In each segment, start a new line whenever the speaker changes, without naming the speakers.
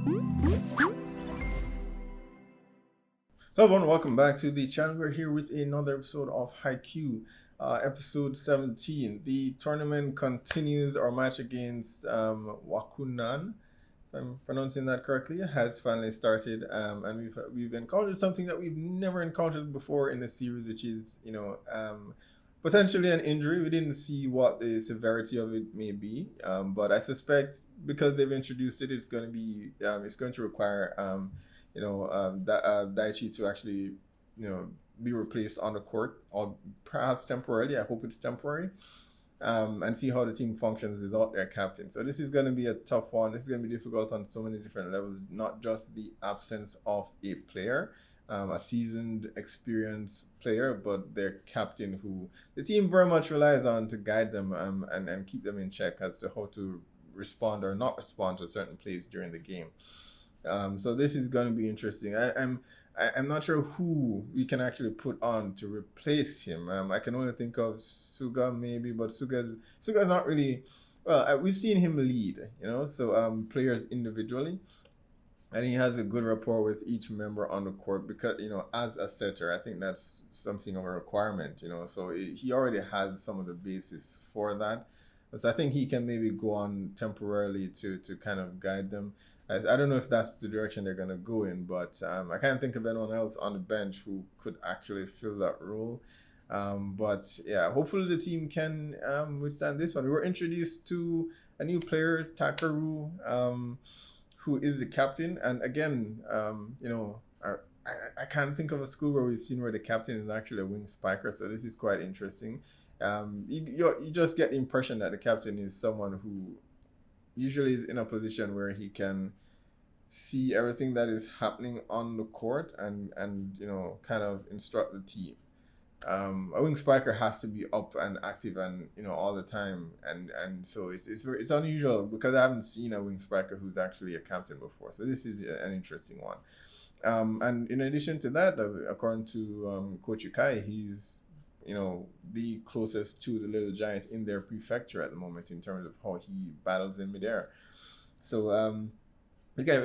Hello everyone, welcome back to the channel. We're here with another episode of Haikyu, episode 17. The tournament continues. Our match against Wakunan, if I'm pronouncing that correctly, has finally started, and we've encountered something that we've never encountered before in the series, which is potentially an injury. We didn't see what the severity of it may be, but I suspect because they've introduced it, it's going to require Daichi to actually be replaced on the court, or perhaps temporarily. I hope it's temporary. And see how the team functions without their captain. So this is going to be a tough one. This is going to be difficult on so many different levels, not just the absence of a player, a seasoned, experienced player, but their captain, who the team very much relies on to guide them and keep them in check as to how to respond or not respond to certain plays during the game. So this is going to be interesting. I'm not sure who we can actually put on to replace him. I can only think of Suga maybe, but Suga's not really. Well, we've seen him lead, players individually, and he has a good rapport with each member on the court because as a setter, I think that's something of a requirement. So he already has some of the basis for that. So I think he can maybe go on temporarily to kind of guide them. I don't know if that's the direction they're going to go in, but I can't think of anyone else on the bench who could actually fill that role. But yeah, hopefully the team can withstand this one. We were introduced to a new player, Takaru, who is the captain. And again, I can't think of a school where we've seen where the captain is actually a wing spiker. So this is quite interesting. You just get the impression that the captain is someone who usually is in a position where he can see everything that is happening on the court and kind of instruct the team. A wing spiker has to be up and active and all the time, and so it's unusual because I haven't seen a wing spiker who's actually a captain before. So this is an interesting one. And in addition to that, according to Coach Yukai, he's the closest to the little giant in their prefecture at the moment in terms of how he battles in midair. So again,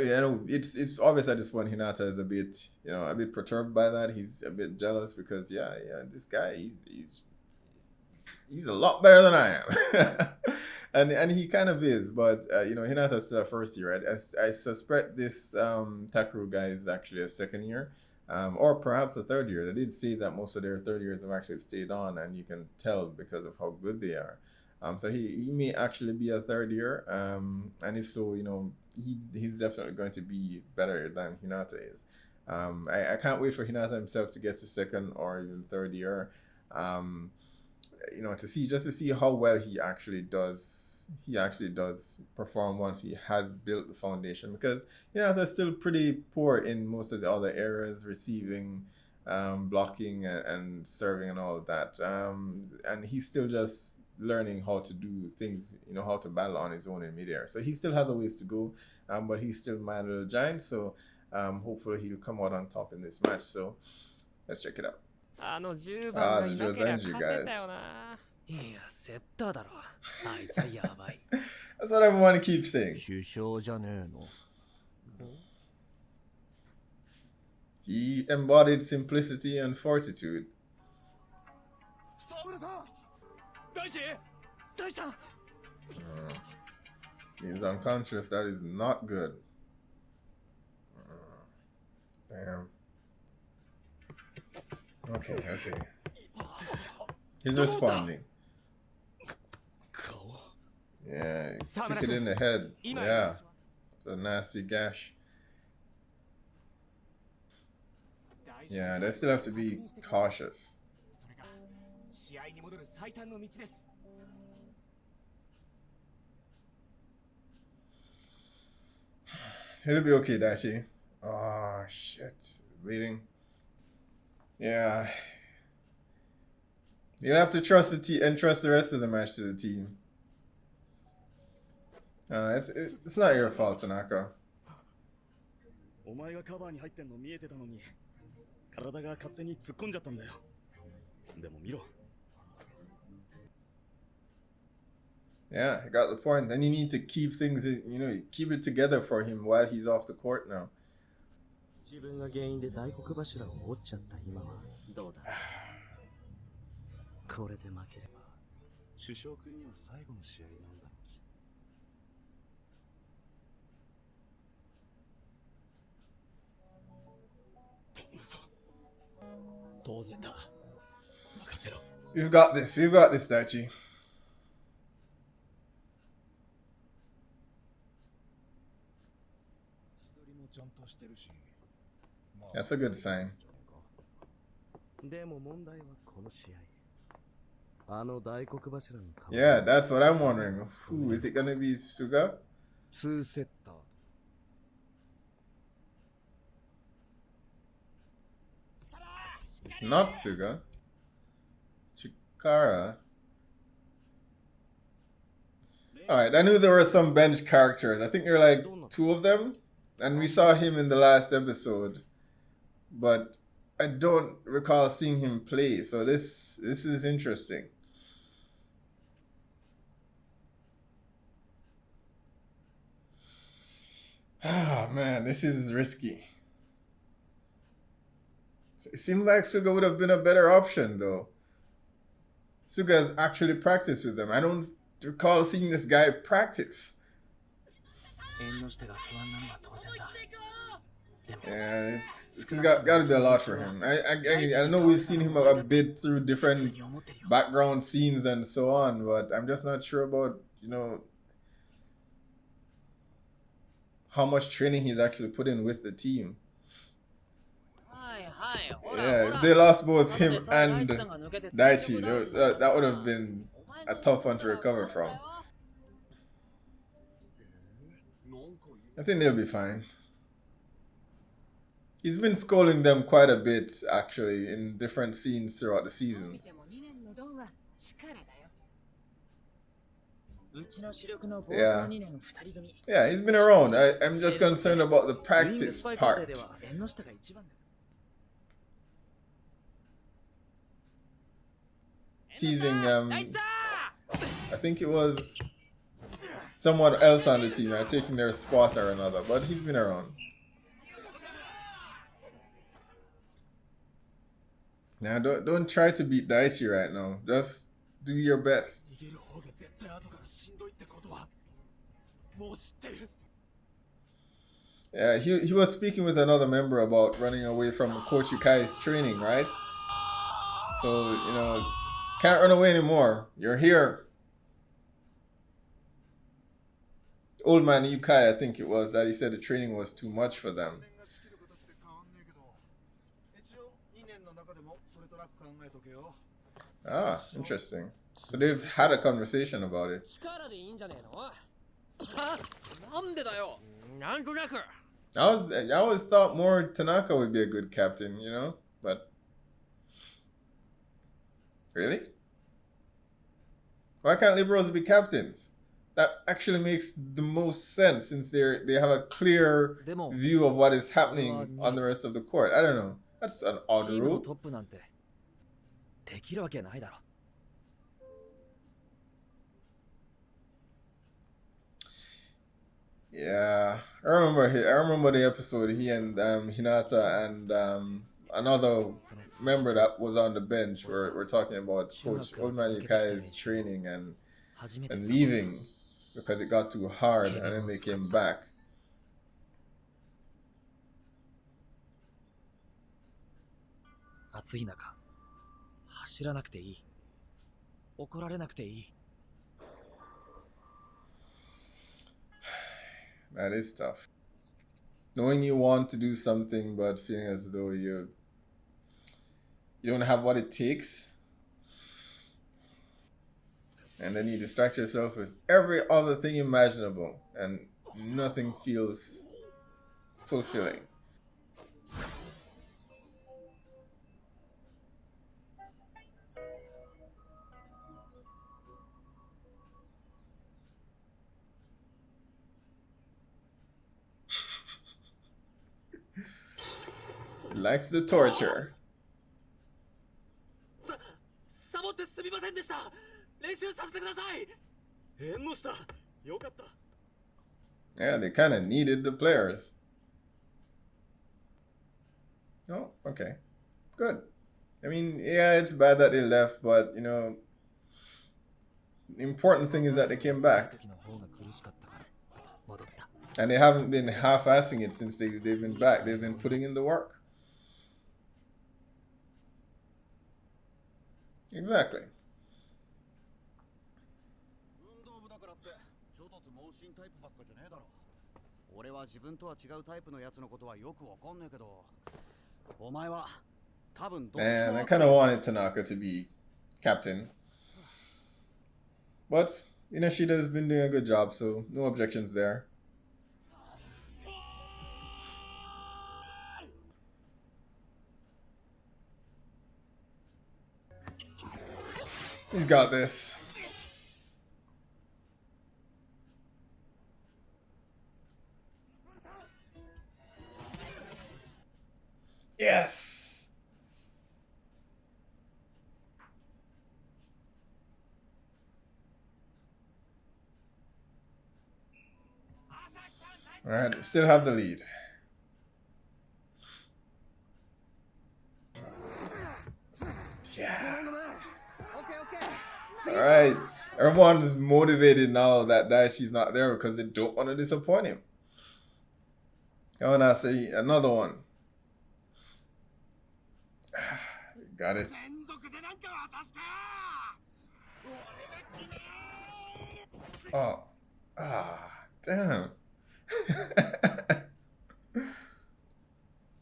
it's obvious at this point Hinata is a bit perturbed by that. He's a bit jealous because this guy he's a lot better than I am. and he kind of is, but Hinata's still a first year. I suspect this Takaru guy is actually a second year. Or perhaps a third year. They did say that most of their third years have actually stayed on, and you can tell because of how good they are. So he may actually be a third year, and if so, he's definitely going to be better than Hinata is. I can't wait for Hinata himself to get to second or even third year, to see how well he actually does. He actually does perform once he has built the foundation, because they're still pretty poor in most of the other areas, receiving, blocking, and serving and all of that. And he's still just learning how to do things, how to battle on his own in midair. So he still has a ways to go, but he's still my little giant. So hopefully he'll come out on top in this match. So let's check it out. The Jozenju guys. That's what everyone keeps saying. He embodied simplicity and fortitude. He's unconscious. That is not good. Damn. Okay. He's responding. Yeah, he took it in the head. Yeah, it's a nasty gash. Yeah, they still have to be cautious. He'll be okay, Dashi. Oh, shit. Bleeding. Yeah. You'll have to trust the team and trust the rest of the match to the team. It's not your fault, Tanaka. Yeah, I got the point. And you need to keep things, keep it together for him while he's off the court now.
自分が原因で大黒柱を折っちゃった今はどうだこれで負ければ首相君には最後の試合なんだろうし当然だ任せろ
We've got this. We've got this, Daichi. That's a good sign.
でも問題はこの試合あの大黒柱の顔
Yeah, that's what I'm wondering. Who is it gonna be? Suga?
2セッター
It's not Suga. Chikara. Alright, I knew there were some bench characters. I think there are like 2 of them. And we saw him in the last episode. But I don't recall seeing him play. So this is interesting. Ah, man, this is risky. It seems like Suga would have been a better option, though. Suga has actually practiced with them. I don't recall seeing this guy practice. Yeah, this has got to be a lot for him. I know we've seen him a bit through different background scenes and so on, but I'm just not sure about, how much training he's actually put in with the team. Yeah, if they lost both him and Daichi, that would have been a tough one to recover from. I think they'll be fine. He's been scolding them quite a bit, actually, in different scenes throughout the seasons. Yeah. Yeah, he's been around. I'm just concerned about the practice part. Teasing, I think it was someone else on the team, taking their spot or another, but he's been around. Now, don't try to beat Daichi right now. Just do your best. Yeah, he was speaking with another member about running away from Coach Yukai's training, right? So, can't run away anymore. You're here. Old man Yukai, I think it was, that he said the training was too much for them. Ah, interesting. So they've had a conversation about it. I always thought more Tanaka would be a good captain, but really? Why can't liberals be captains? That actually makes the most sense since they have a clear view of what is happening on the rest of the court. I don't know. That's an odd rule. Yeah, I remember the episode. He and Hinata and another member that was on the bench were talking about Coach Old Man Yukai's training and leaving because it got too hard, and then they came back. That is tough. Knowing you want to do something but feeling as though you don't have what it takes. And then you distract yourself with every other thing imaginable and nothing feels fulfilling. Likes the torture. Yeah, they kind of needed the players. Oh, okay. Good. I mean, yeah, it's bad that they left, but, you know, the important thing is that they came back. And they haven't been half-assing it since they've been back. They've been putting in the work. Exactly. And I kind of wanted Tanaka to be captain. But Inashida's been doing a good job, so no objections there. He's got this. Yes! Alright, still have the lead. Yeah. Alright. Everyone is motivated now that Daishi's not there because they don't want to disappoint him. Come on, I say another one. Got it. Oh. Damn.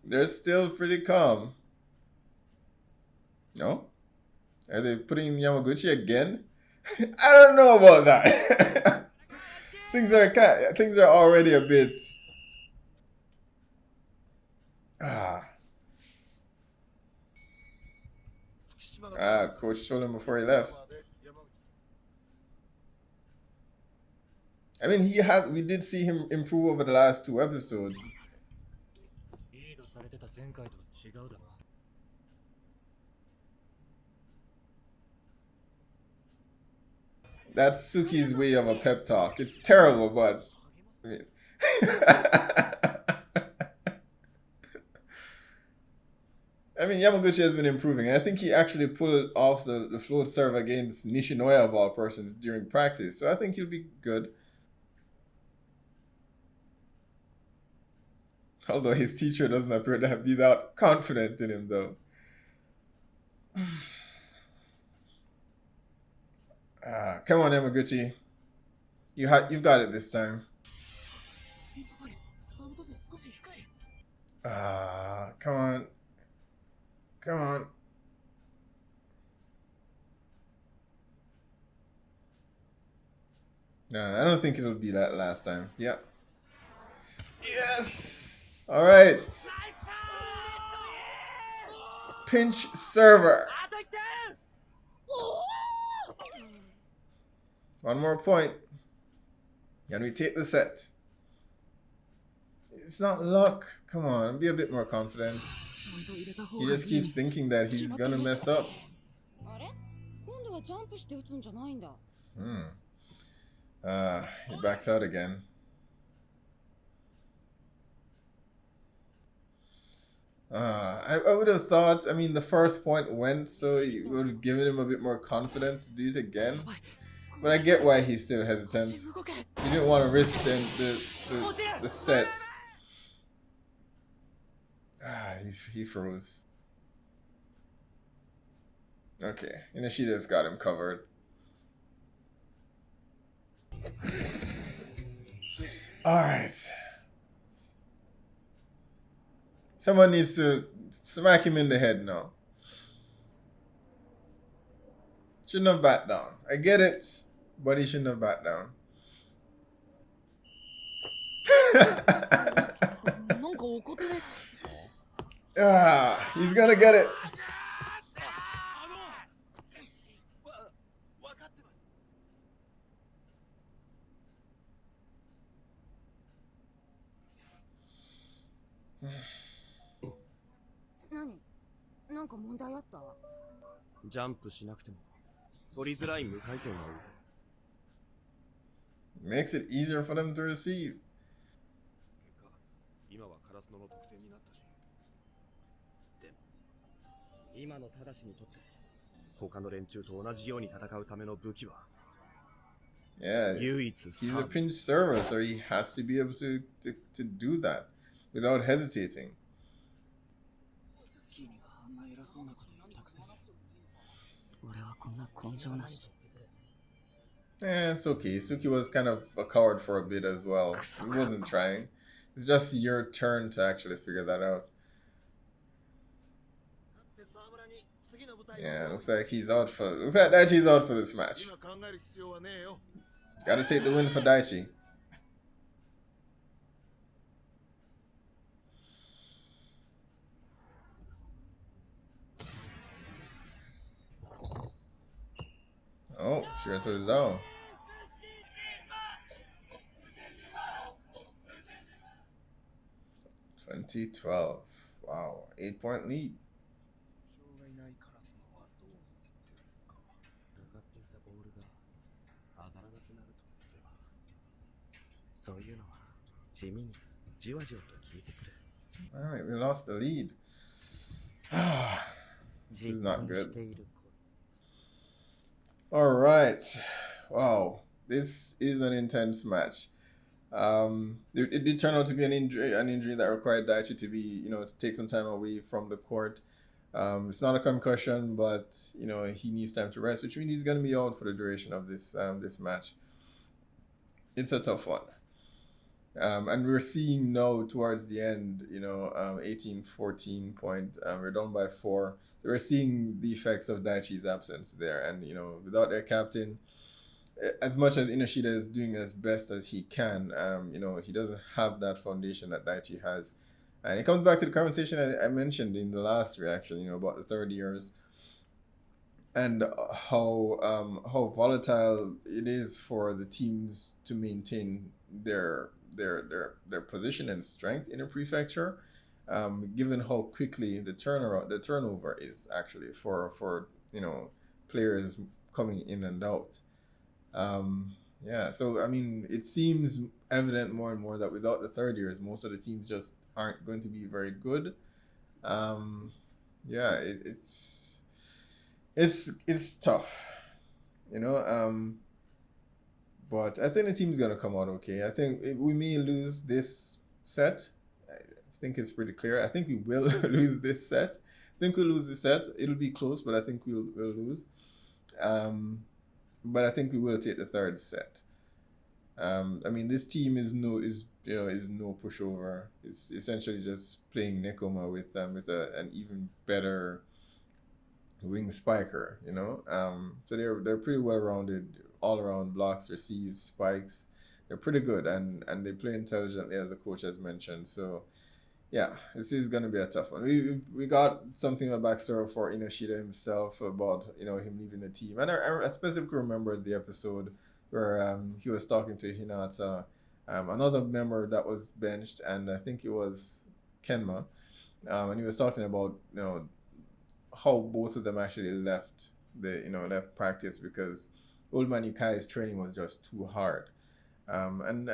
They're still pretty calm. No? Are they putting Yamaguchi again? I don't know about that. things are already a bit. Coach told him before he left. I mean, we did see him improve over the last 2 episodes. That's Suki's way of a pep talk. It's terrible, but I mean, I mean, Yamaguchi has been improving. I think he actually pulled off the float serve against Nishinoya of all persons during practice. So I think he'll be good. Although his teacher doesn't appear to be that confident in him, though. Come on, Yamaguchi. You've got it this time. Come on. Come on. No, I don't think it'll be that last time. Yeah. Yes! Alright. Pinch server. One more point. Can we take the set? It's not luck. Come on, be a bit more confident. He just keeps thinking that he's gonna mess up. He backed out again. I would have thought, I mean, the first point went, so it would have given him a bit more confidence to do it again. But I get why he's still hesitant. He didn't want to risk the set. He froze. Okay, Inishida's got him covered. Alright. Someone needs to smack him in the head now. Shouldn't have backed down. I get it, but he shouldn't have backed down. He's gonna get it. Makes it easier for them to receive.
結果今はカラスノの得点になったし、でも今の正しにとって他の連中と同じように戦うための武器は
Yeah,
唯一
he's
サ
a
ーブ。
pinch server, so he has to be able to do that without hesitating.
スッキーにはあんな偉そうなこと言ったくせに俺はこんな根性なし。
It's okay. Suki was kind of a coward for a bit as well. He wasn't trying. It's just your turn to actually figure that out. Yeah, looks like he's out for. Looks like Daichi's out for this match. Gotta take the win for Daichi. Oh, Shirato is down. $20-12. Wow, 8-point lead.
障害ないカラスノはどう思ってるか。上がっていたボールが上がらなくなるとすれば、そういうのは地味にじわじわと効いてくる。
Alright, we lost the lead. This is not good. Alright. Wow. This is an intense match. It did turn out to be an injury that required Daichi to be, to take some time away from the court. It's not a concussion, but he needs time to rest, which means he's going to be out for the duration of this match. It's a tough one. And we're seeing now towards the end, 18-14 point. We're down by 4. So we're seeing the effects of Daichi's absence there. And, without their captain, as much as Inoshita is doing as best as he can, he doesn't have that foundation that Daichi has. And it comes back to the conversation I mentioned in the last reaction, about the third years and how volatile it is for the teams to maintain their position and strength in a prefecture, given how quickly the turnover is actually for players coming in and out. So I mean, it seems evident more and more that without the third years, most of the teams just aren't going to be very good. It's tough, but I think the team's gonna come out okay. I think we may lose this set. I think it's pretty clear. I think we will lose this set. I think we'll lose the set. It'll be close, but I think we'll lose. But I think we will take the third set. I mean, this team is no pushover. It's essentially just playing Nekoma with an even better wing spiker. So they're pretty well rounded, all around blocks, receives, spikes. They're pretty good and they play intelligently, as the coach has mentioned. So yeah, this is gonna be a tough one. We got something of a backstory for Inoshita himself about him leaving the team, and I specifically remember the episode where he was talking to Hinata, another member that was benched, and I think it was Kenma, and he was talking about how both of them actually left practice because Old Man Yukai's training was just too hard. And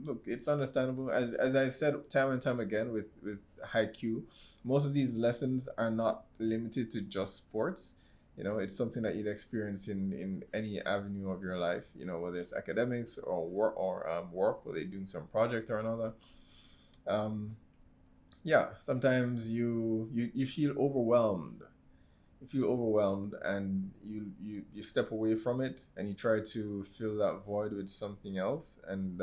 look, it's understandable. As I've said time and time again with Haikyu, most of these lessons are not limited to just sports. It's something that you'd experience in any avenue of your life. Whether it's academics or work, whether you're doing some project or another. Sometimes you feel overwhelmed. You feel overwhelmed and you step away from it and you try to fill that void with something else, and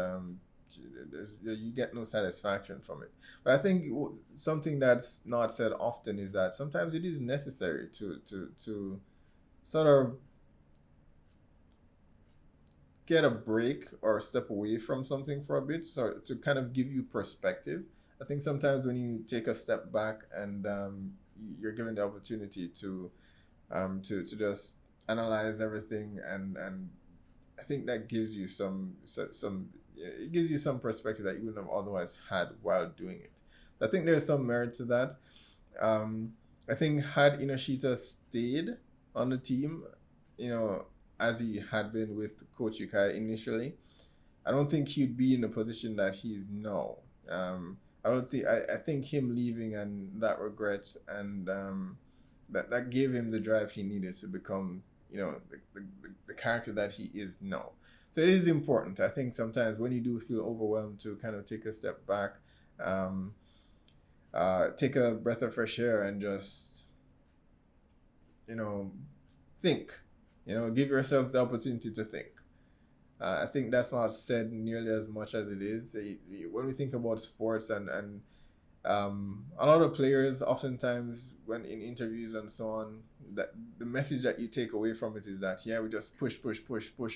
you get no satisfaction from it. But I think something that's not said often is that sometimes it is necessary to sort of get a break or step away from something for a bit, so to kind of give you perspective. I think sometimes when you take a step back and you're given the opportunity to just analyze everything, and I think that gives you some perspective that you wouldn't have otherwise had while doing it. I think there's some merit to that. I think had Inoshita stayed on the team, as he had been with Coach Yukai initially, I don't think he'd be in the position that he's now. I think him leaving and that regret and that gave him the drive he needed to become, the character that he is now. So it is important. I think sometimes when you do feel overwhelmed to kind of take a step back, take a breath of fresh air and just, think, give yourself the opportunity to think. I think that's not said nearly as much as it is. When we think about sports and a lot of players, oftentimes when in interviews and so on, that the message that you take away from it is that, we just push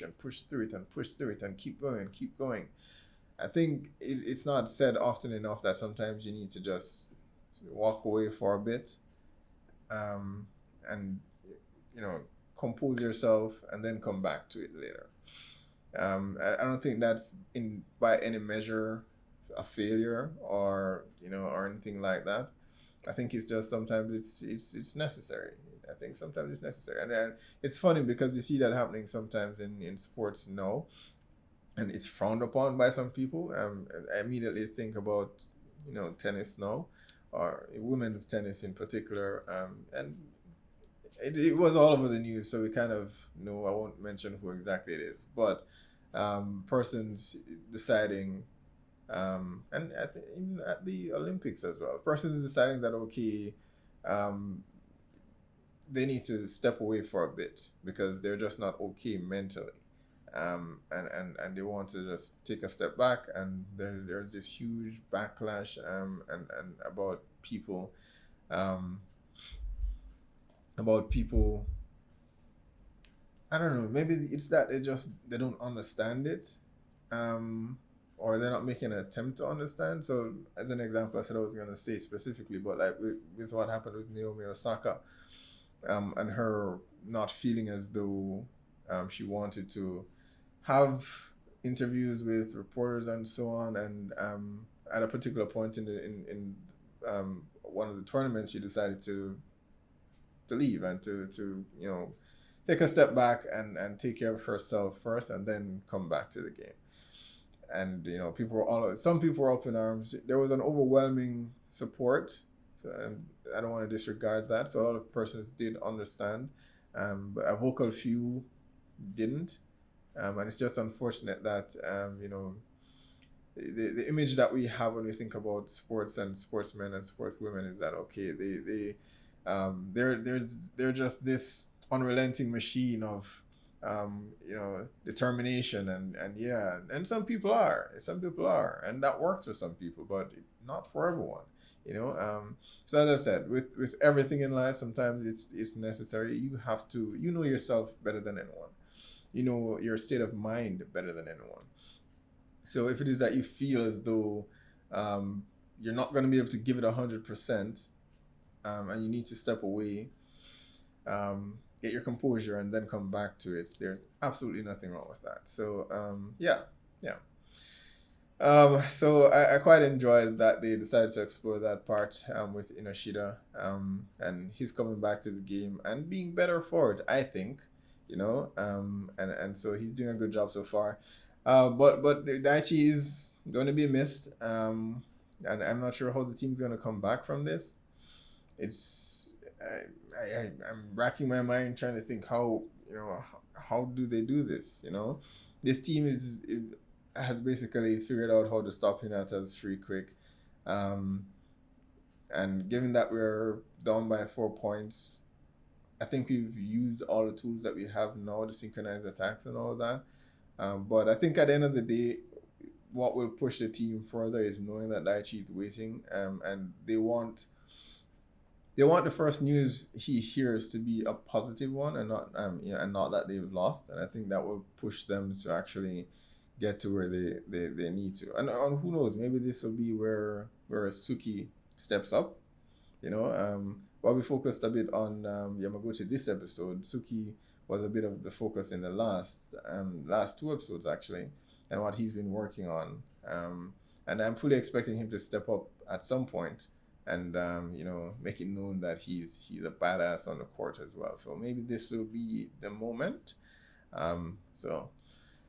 and push through it and keep going. I think it's not said often enough that sometimes you need to just walk away for a bit, and compose yourself and then come back to it later. I don't think that's by any measure a failure or anything like that. I think it's just sometimes it's necessary. I think sometimes it's necessary, and it's funny because you see that happening sometimes in sports now, and it's frowned upon by some people. I immediately think about tennis now, or women's tennis in particular, and it was all over the news, so we kind of know. I won't mention who exactly it is, but persons deciding, and even at the Olympics as well, persons deciding that they need to step away for a bit because they're just not okay mentally, and they want to just take a step back, and there's this huge backlash, and about people, I don't know, maybe it's that they don't understand it, or they're not making an attempt to understand. So as an example, I said I was going to say specifically, but like with what happened with Naomi Osaka, and her not feeling as though she wanted to have interviews with reporters and so on, and at a particular point in one of the tournaments, she decided to leave and to take a step back and take care of herself first and then come back to the game. And some people were up in arms. There was an overwhelming support, so I don't want to disregard that. So a lot of persons did understand, but a vocal few didn't, and it's just unfortunate that the image that we have when we think about sports and sportsmen and sportswomen is that they're just this unrelenting machine of determination and some people are, and that works for some people, but not for everyone. So as I said, with everything in life, sometimes it's necessary. You have to yourself better than anyone, your state of mind better than anyone. So if it is that you feel as though you're not going to be able to give it 100%, and you need to step away, get your composure, and then come back to it, there's absolutely nothing wrong with that. So so I quite enjoyed that they decided to explore that part with Inoshida, and he's coming back to the game and being better for it, I think, and so he's doing a good job so far. But Daichi is going to be missed, and I'm not sure how the team's going to come back from this. I'm racking my mind trying to think how do they do this. This team has basically figured out how to stop Hinata's free quick, and given that we're down by 4 points, I think we've used all the tools that we have now to synchronize attacks and all of that. But I think at the end of the day, what will push the team further is knowing that Daichi is waiting, and they want the first news he hears to be a positive one, and not and not that they've lost. And I think that will push them to actually get to where they need to. And who knows, maybe this will be where Suki steps up. While we focused a bit on Yamaguchi this episode, Suki was a bit of the focus in the last 2 episodes actually, and what he's been working on. And I'm fully expecting him to step up at some point and make it known that he's a badass on the court as well. So maybe this will be the moment. So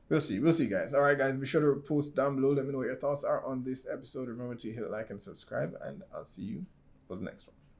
We'll see, guys. All right, guys, be sure to post down below. Let me know what your thoughts are on this episode. Remember to hit like and subscribe, and I'll see you for the next one.